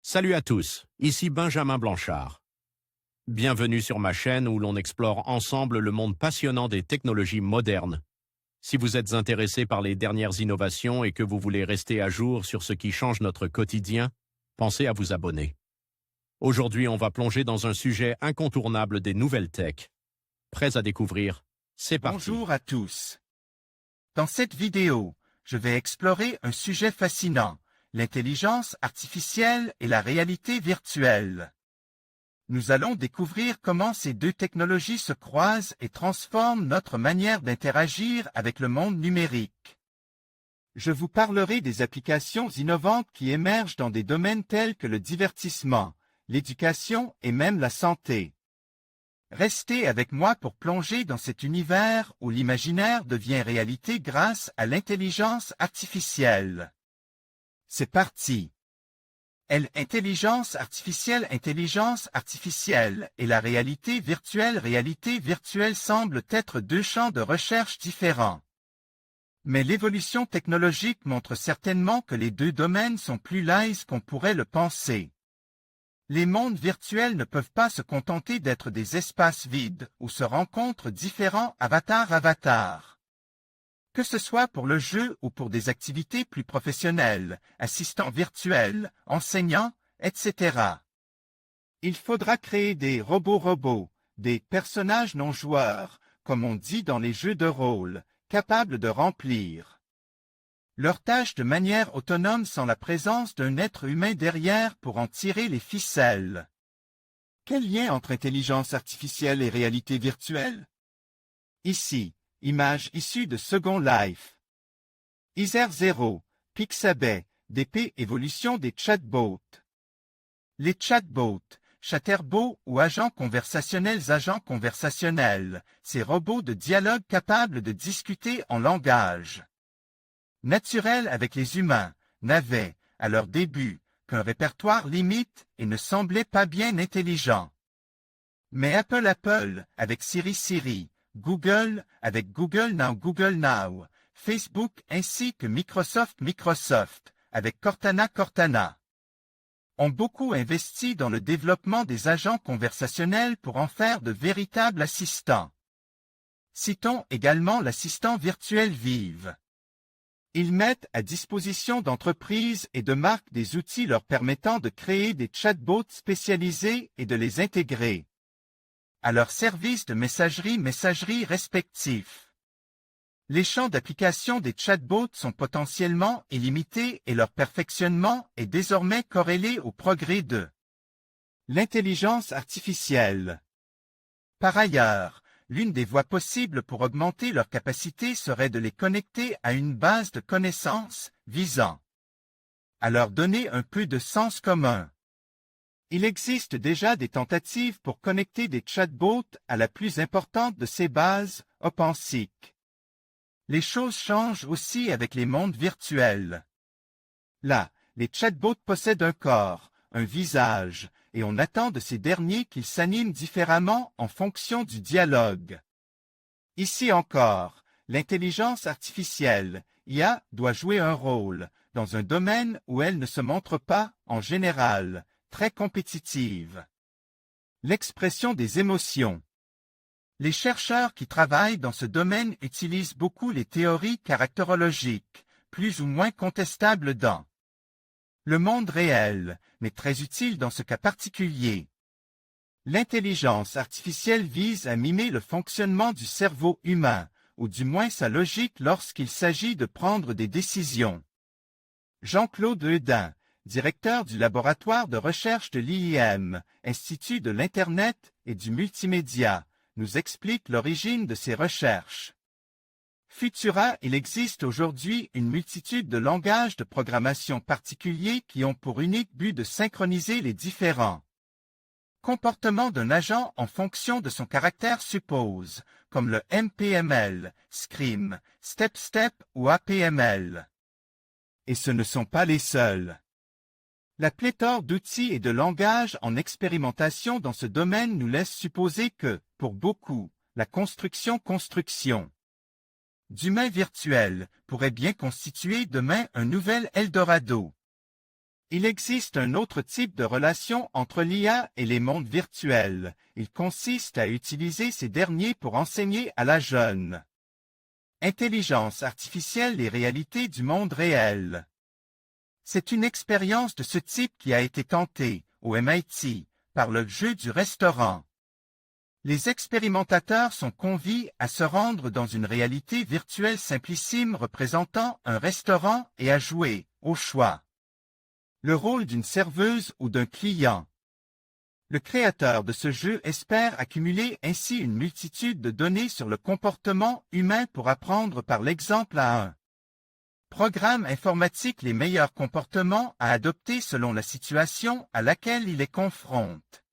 Salut à tous, ici Benjamin Blanchard. Bienvenue sur ma chaîne où l'on explore ensemble le monde passionnant des technologies modernes. Si vous êtes intéressé par les dernières innovations et que vous voulez rester à jour sur ce qui change notre quotidien, pensez à vous abonner. Aujourd'hui, on va plonger dans un sujet incontournable des nouvelles tech. Prêts à découvrir? C'est parti. Bonjour à tous. Dans cette vidéo, je vais explorer un sujet fascinant, l'intelligence artificielle et la réalité virtuelle. Nous allons découvrir comment ces deux technologies se croisent et transforment notre manière d'interagir avec le monde numérique. Je vous parlerai des applications innovantes qui émergent dans des domaines tels que le divertissement, l'éducation et même la santé. Restez avec moi pour plonger dans cet univers où l'imaginaire devient réalité grâce à l'intelligence artificielle. C'est parti! Intelligence artificielle et la réalité virtuelle semblent être deux champs de recherche différents. Mais l'évolution technologique montre certainement que les deux domaines sont plus liés qu'on pourrait le penser. Les mondes virtuels ne peuvent pas se contenter d'être des espaces vides où se rencontrent différents avatars. Que ce soit pour le jeu ou pour des activités plus professionnelles, assistants virtuels, enseignants, etc. Il faudra créer des robots, des personnages non joueurs, comme on dit dans les jeux de rôle, capables de remplir leurs tâches de manière autonome sans la présence d'un être humain derrière pour en tirer les ficelles. Quel lien entre intelligence artificielle et réalité virtuelle? Ici, image issue de Second Life. Ether Zero, Pixabay, DP évolution des chatbots. Les chatbots, chatterbots ou agents conversationnels, ces robots de dialogue capables de discuter en langage naturel avec les humains, n'avaient, à leur début, qu'un répertoire limite et ne semblaient pas bien intelligents. Mais Apple avec Siri, Google avec Google Now, Facebook ainsi que Microsoft avec Cortana, ont beaucoup investi dans le développement des agents conversationnels pour en faire de véritables assistants. Citons également l'assistant virtuel Vive. Ils mettent à disposition d'entreprises et de marques des outils leur permettant de créer des chatbots spécialisés et de les intégrer à leurs services de messagerie respectifs. Les champs d'application des chatbots sont potentiellement illimités et leur perfectionnement est désormais corrélé au progrès de l'intelligence artificielle. Par ailleurs, l'une des voies possibles pour augmenter leur capacité serait de les connecter à une base de connaissances visant à leur donner un peu de sens commun. Il existe déjà des tentatives pour connecter des chatbots à la plus importante de ces bases, OpenSeek. Les choses changent aussi avec les mondes virtuels. Là, les chatbots possèdent un corps, un visage, et on attend de ces derniers qu'ils s'animent différemment en fonction du dialogue. Ici encore, l'intelligence artificielle, IA, doit jouer un rôle, dans un domaine où elle ne se montre pas, en général, très compétitive. L'expression des émotions. Les chercheurs qui travaillent dans ce domaine utilisent beaucoup les théories caractérologiques, plus ou moins contestables dans le monde réel, mais très utile dans ce cas particulier. L'intelligence artificielle vise à mimer le fonctionnement du cerveau humain, ou du moins sa logique lorsqu'il s'agit de prendre des décisions. Jean-Claude Eudin, directeur du laboratoire de recherche de l'IIM, Institut de l'Internet et du Multimédia, nous explique l'origine de ces recherches. Futura, il existe aujourd'hui une multitude de langages de programmation particuliers qui ont pour unique but de synchroniser les différents comportements d'un agent en fonction de son caractère suppose, comme le MPML, Scream, StepStep ou APML. Et ce ne sont pas les seuls. La pléthore d'outils et de langages en expérimentation dans ce domaine nous laisse supposer que, pour beaucoup, la construction d'humains virtuels pourrait bien constituer demain un nouvel Eldorado. Il existe un autre type de relation entre l'IA et les mondes virtuels. Il consiste à utiliser ces derniers pour enseigner à la jeune intelligence artificielle les réalités du monde réel. C'est une expérience de ce type qui a été tentée, au MIT, par le jeu du restaurant. Les expérimentateurs sont conviés à se rendre dans une réalité virtuelle simplissime représentant un restaurant et à jouer, au choix, le rôle d'une serveuse ou d'un client. Le créateur de ce jeu espère accumuler ainsi une multitude de données sur le comportement humain pour apprendre par l'exemple à un programme informatique les meilleurs comportements à adopter selon la situation à laquelle il les confronte.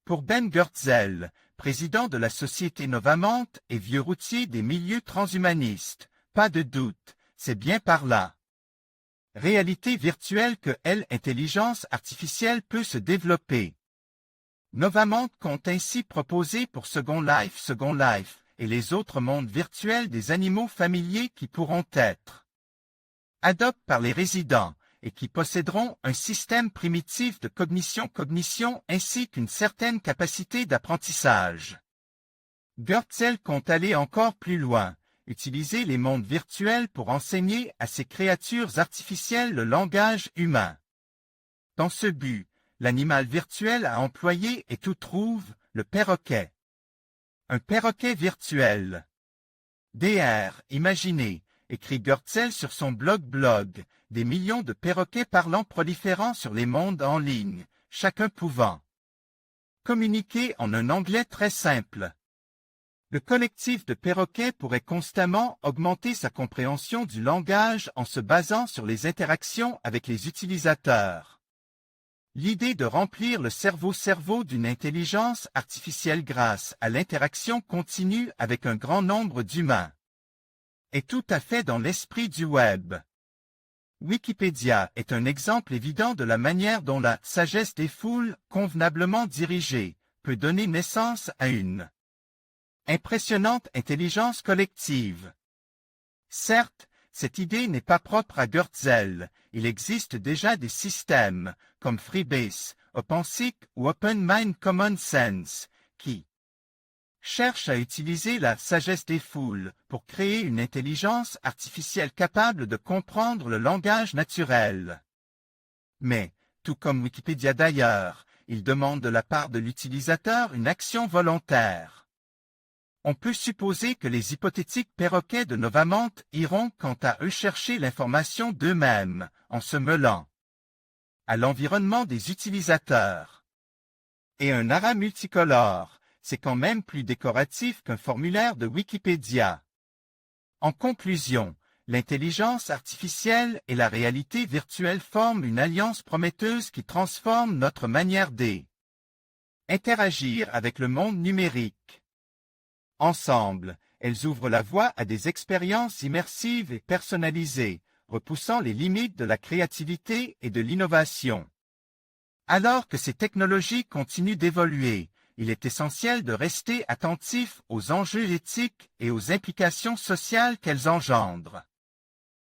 Pour Ben Goertzel, président de la société Novamont et vieux routier des milieux transhumanistes, pas de doute, c'est bien par là. Réalité virtuelle que l'intelligence artificielle peut se développer. Novamont compte ainsi proposer pour Second Life et les autres mondes virtuels des animaux familiers qui pourront être adoptés par les résidents et qui posséderont un système primitif de cognition ainsi qu'une certaine capacité d'apprentissage. Goertzel compte aller encore plus loin, utiliser les mondes virtuels pour enseigner à ces créatures artificielles le langage humain. Dans ce but, l'animal virtuel à employer est tout trouve, le perroquet. Un perroquet virtuel. DR, imaginez, écrit Goertzel sur son blog, des millions de perroquets parlants proliférant sur les mondes en ligne, chacun pouvant communiquer en un anglais très simple. Le collectif de perroquets pourrait constamment augmenter sa compréhension du langage en se basant sur les interactions avec les utilisateurs. L'idée de remplir le cerveau d'une intelligence artificielle grâce à l'interaction continue avec un grand nombre d'humains est tout à fait dans l'esprit du web. Wikipédia est un exemple évident de la manière dont la sagesse des foules, convenablement dirigée, peut donner naissance à une impressionnante intelligence collective. Certes, cette idée n'est pas propre à Goertzel, il existe déjà des systèmes, comme Freebase, OpenSeek ou Open Mind Common Sense, qui cherchent à utiliser la sagesse des foules pour créer une intelligence artificielle capable de comprendre le langage naturel. Mais, tout comme Wikipédia d'ailleurs, il demande de la part de l'utilisateur une action volontaire. On peut supposer que les hypothétiques perroquets de Novamont iront quant à eux chercher l'information d'eux-mêmes, en se mêlant à l'environnement des utilisateurs. Et un aras multicolore, c'est quand même plus décoratif qu'un formulaire de Wikipédia. En conclusion, l'intelligence artificielle et la réalité virtuelle forment une alliance prometteuse qui transforme notre manière d'interagir avec le monde numérique. Ensemble, elles ouvrent la voie à des expériences immersives et personnalisées, repoussant les limites de la créativité et de l'innovation. Alors que ces technologies continuent d'évoluer, il est essentiel de rester attentif aux enjeux éthiques et aux implications sociales qu'elles engendrent.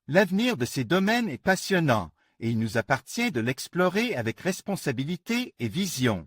L'avenir de ces domaines est passionnant, et il nous appartient de l'explorer avec responsabilité et vision.